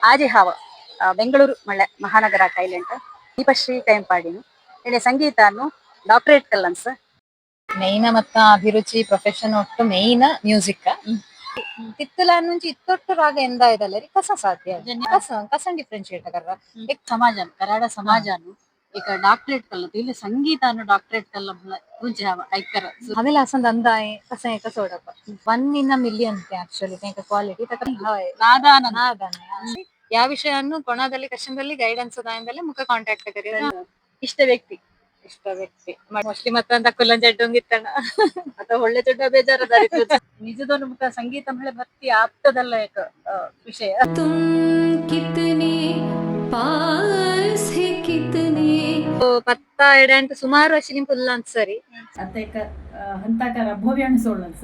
आज हाव बेंगळूरु मल्ले महानगर टैलेंट दीपश्री कयंपाडिनु इने संगीतानु डॉक्टरेट कल्लन्स మెయిన్ మొత్తం అభిరుచి ప్రొఫెషన్ ಒಟ್ಟು మెయిన్ ಮ್ಯೂಸಿಕ್ ತಿತ್ತಲ నుంచి ಇತ್ತೊಟ್ಟು ರಾಗ ಎಂದ ಇದಲ್ಲರಿ ಕಸ ಸಾಧ್ಯ ಕಸ ಡಿಫ್ರೆನ್ಶಿಯೇಟ್ ಕರ್ರ समाजान कराड समाजानु एक डॉक्टरेट कल्लत इल्ले संगीतानु डॉक्टरेट कल्ल गुंजे हाव ऐकर ಆಮೇಲೆ ಅಸಂದ್ ಅಂದಾಯ್ ಕಸ ಸೋಡಪ್ಪ 1 in a million actually quality नादान ಯಾವ ವಿಷಯವನ್ನು ಕೊಣದಲ್ಲಿ ಕಷ್ಟದಲ್ಲಿ ಗೈಡೆನ್ಸ್ ದಾಯದಲ್ಲಿ ಮುಖ ಕಾಂಟ್ಯಾಕ್ಟ್ ಕರಿಯೋದು ಇಷ್ಟ ವ್ಯಕ್ತಿ ಮೋಸ್ಟ್ಲಿ ಮತ್ತೊಂದ ಕುಲ್ಲನ್ ಜಡ್ಡಂಗಿತ್ತಣ್ಣ आता ಒಳ್ಳೆ ದೊಡ್ಡ ಬೇಜಾರದ ನಿಜದೊಂದು ಮುಖ ಸಂಗೀತ ಮಳೆ ಭಕ್ತಿ ಆಪ್ತದಲ್ಲ ಏಕ ವಿಷಯ तुम कितने पास है कितने ಪತ್ತ ಎಡೆ ಅಂತ ಸುಮಾರು ವರ್ಷ ನಿಮ್ ಪುಲ್ಲ ಅಂತ ಸರಿ आता एक हंताकार भव्य आणि सोडलंच